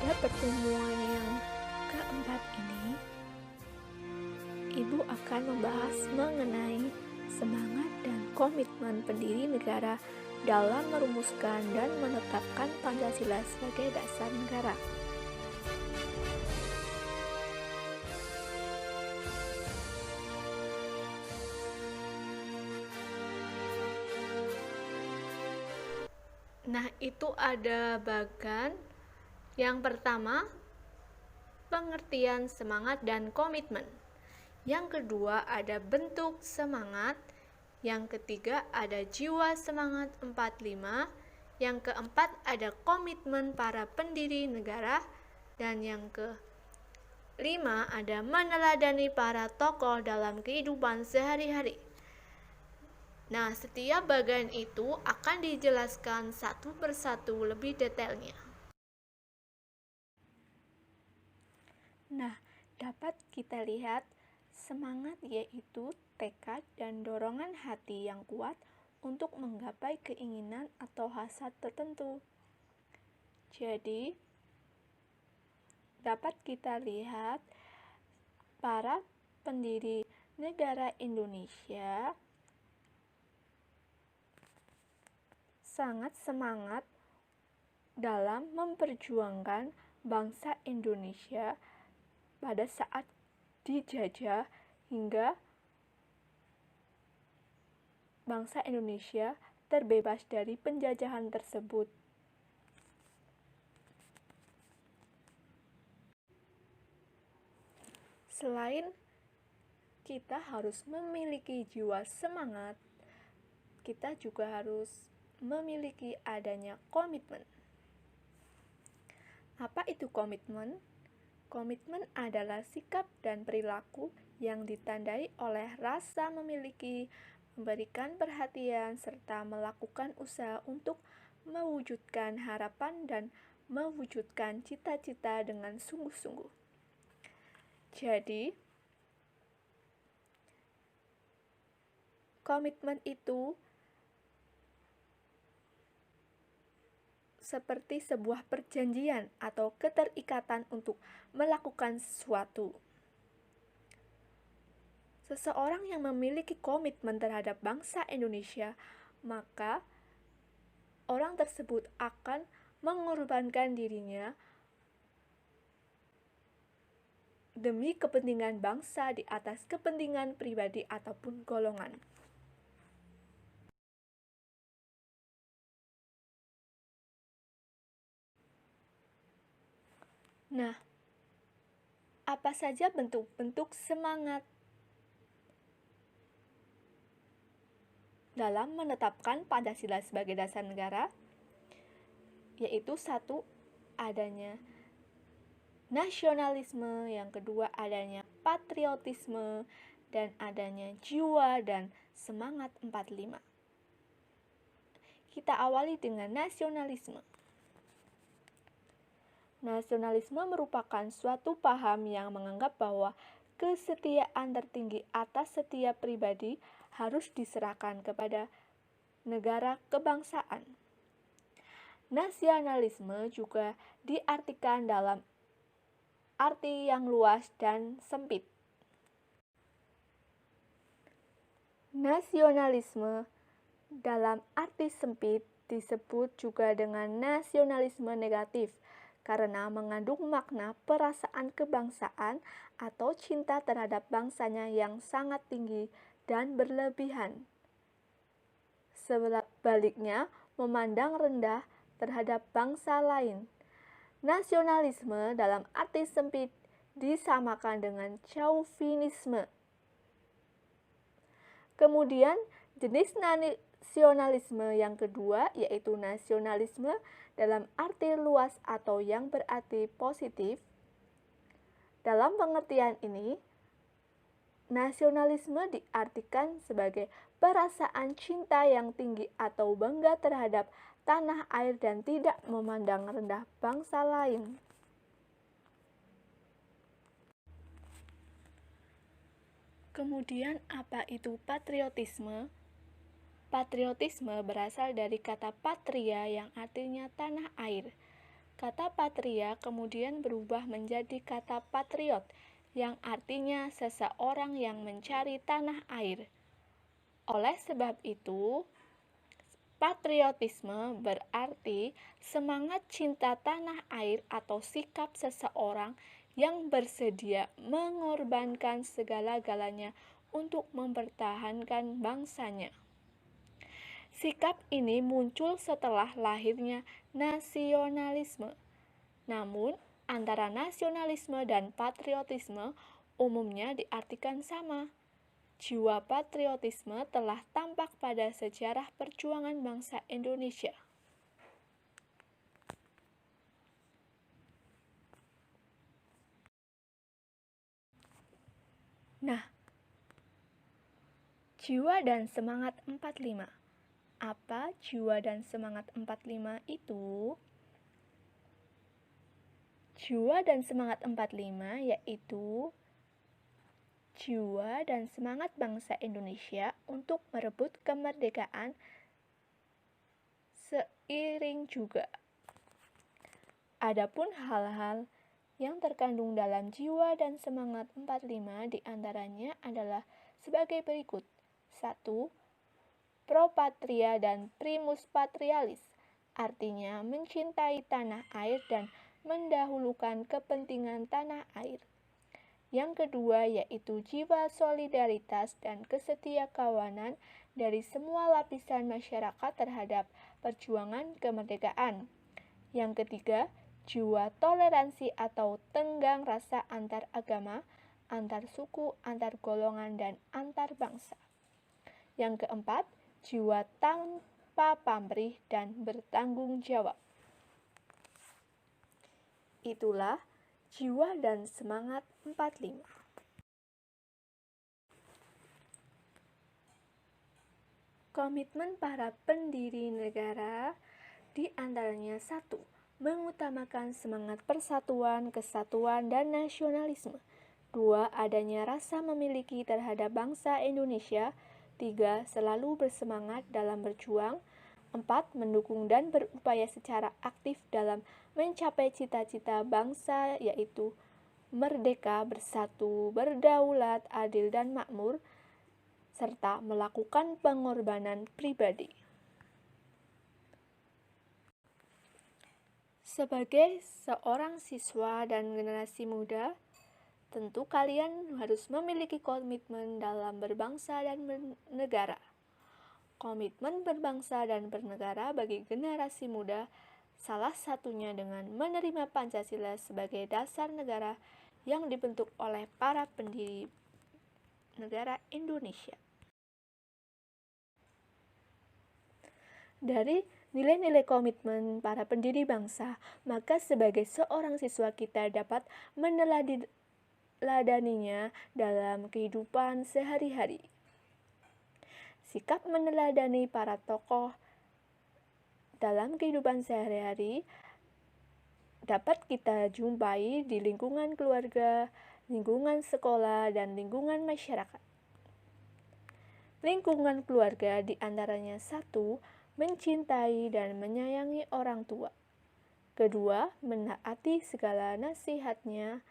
Pada pertemuan yang keempat ini, Ibu akan membahas mengenai semangat dan komitmen pendiri negara dalam merumuskan dan menetapkan Pancasila sebagai dasar negara. Nah, itu ada bagan. Yang pertama, pengertian semangat dan komitmen. Yang kedua, ada bentuk semangat. Yang ketiga, ada jiwa semangat 45. Yang keempat, ada komitmen para pendiri negara. Dan yang kelima, ada meneladani para tokoh dalam kehidupan sehari-hari. Nah, setiap bagian itu akan dijelaskan satu persatu lebih detailnya. Nah, dapat kita lihat semangat yaitu tekad dan dorongan hati yang kuat untuk menggapai keinginan atau hasrat tertentu. Jadi, dapat kita lihat para pendiri negara Indonesia sangat semangat dalam memperjuangkan bangsa Indonesia pada saat dijajah hingga bangsa Indonesia terbebas dari penjajahan tersebut. Selain kita harus memiliki jiwa semangat, kita juga harus memiliki adanya komitmen. Apa itu komitmen? Komitmen adalah sikap dan perilaku yang ditandai oleh rasa memiliki, memberikan perhatian, serta melakukan usaha untuk mewujudkan harapan dan mewujudkan cita-cita dengan sungguh-sungguh. Jadi, komitmen itu seperti sebuah perjanjian atau keterikatan untuk melakukan sesuatu. Seseorang yang memiliki komitmen terhadap bangsa Indonesia, maka orang tersebut akan mengorbankan dirinya demi kepentingan bangsa di atas kepentingan pribadi ataupun golongan. Nah, apa saja bentuk-bentuk semangat dalam menetapkan Pancasila sebagai dasar negara? Yaitu satu, adanya nasionalisme, yang kedua adanya patriotisme, dan adanya jiwa dan semangat 45. Kita awali dengan nasionalisme. Nasionalisme merupakan suatu paham yang menganggap bahwa kesetiaan tertinggi atas setiap pribadi harus diserahkan kepada negara kebangsaan. Nasionalisme juga diartikan dalam arti yang luas dan sempit. Nasionalisme dalam arti sempit disebut juga dengan nasionalisme negatif karena mengandung makna perasaan kebangsaan atau cinta terhadap bangsanya yang sangat tinggi dan berlebihan. Sebaliknya, memandang rendah terhadap bangsa lain. Nasionalisme dalam arti sempit disamakan dengan chauvinisme. Kemudian, jenis nasionalisme yang kedua yaitu nasionalisme dalam arti luas atau yang berarti positif. Dalam pengertian ini, nasionalisme diartikan sebagai perasaan cinta yang tinggi atau bangga terhadap tanah air dan tidak memandang rendah bangsa lain. Kemudian, apa itu patriotisme? Patriotisme berasal dari kata patria yang artinya tanah air. Kata patria kemudian berubah menjadi kata patriot, yang artinya seseorang yang mencari tanah air. Oleh sebab itu, patriotisme berarti semangat cinta tanah air atau sikap seseorang yang bersedia mengorbankan segala-galanya untuk mempertahankan bangsanya. Sikap ini muncul setelah lahirnya nasionalisme. Namun, antara nasionalisme dan patriotisme umumnya diartikan sama. Jiwa patriotisme telah tampak pada sejarah perjuangan bangsa Indonesia. Nah, jiwa dan semangat 45. Apa jiwa dan semangat 45 itu? Jiwa dan semangat 45 yaitu jiwa dan semangat bangsa Indonesia untuk merebut kemerdekaan, seiring juga adapun hal-hal yang terkandung dalam jiwa dan semangat 45 diantaranya adalah sebagai berikut. 1. Pro patria dan primus patrialis, artinya mencintai tanah air dan mendahulukan kepentingan tanah air. Yang kedua yaitu jiwa solidaritas dan kesetiakawanan dari semua lapisan masyarakat terhadap perjuangan kemerdekaan. Yang ketiga, jiwa toleransi atau tenggang rasa antar agama, antar suku, antar golongan, dan antar bangsa. Yang keempat, jiwa tanpa pamrih dan bertanggung jawab. Itulah jiwa dan semangat 45. Komitmen para pendiri negara di antaranya 1. Mengutamakan semangat persatuan, kesatuan, dan nasionalisme. 2. Adanya rasa memiliki terhadap bangsa Indonesia. 3. Selalu bersemangat dalam berjuang. 4. Mendukung dan berupaya secara aktif dalam mencapai cita-cita bangsa yaitu merdeka, bersatu, berdaulat, adil, dan makmur, serta melakukan pengorbanan pribadi. Sebagai seorang siswa dan generasi muda, tentu kalian harus memiliki komitmen dalam berbangsa dan bernegara. Komitmen berbangsa dan bernegara bagi generasi muda salah satunya dengan menerima Pancasila sebagai dasar negara yang dibentuk oleh para pendiri negara Indonesia. Dari nilai-nilai komitmen para pendiri bangsa, maka sebagai seorang siswa kita dapat meneladaninya dalam kehidupan sehari-hari. Sikap meneladani para tokoh dalam kehidupan sehari-hari dapat kita jumpai di lingkungan keluarga, lingkungan sekolah, dan lingkungan masyarakat. Lingkungan keluarga diantaranya 1. Mencintai dan menyayangi orang tua. 2. Menaati segala nasihatnya.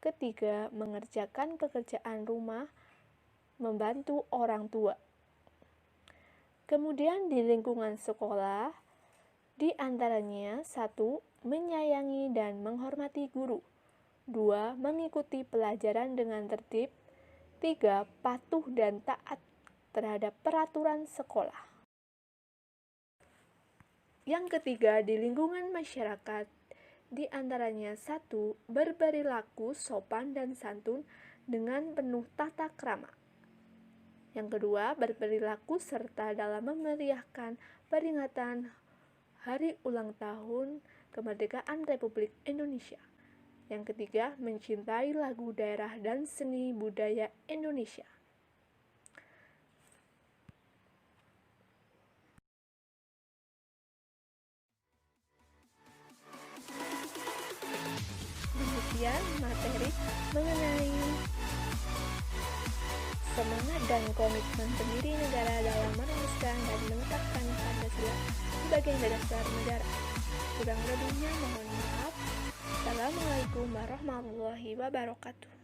3. Mengerjakan pekerjaan rumah, membantu orang tua. Kemudian di lingkungan sekolah, di antaranya 1. Menyayangi dan menghormati guru. 2. Mengikuti pelajaran dengan tertib. 3. Patuh dan taat terhadap peraturan sekolah. Yang ketiga, di lingkungan masyarakat, di antaranya 1. Berperilaku sopan dan santun dengan penuh tata krama. Yang kedua, berperilaku serta dalam memeriahkan peringatan Hari Ulang Tahun Kemerdekaan Republik Indonesia. Yang ketiga, mencintai lagu daerah dan seni budaya Indonesia. Demikian materi mengenai semangat dan komitmen pendiri negara dalam merumuskan dan menetapkan Pancasila sebagai dasar negara. kurang lebihnya mohon maaf. Assalamualaikum warahmatullahi wabarakatuh.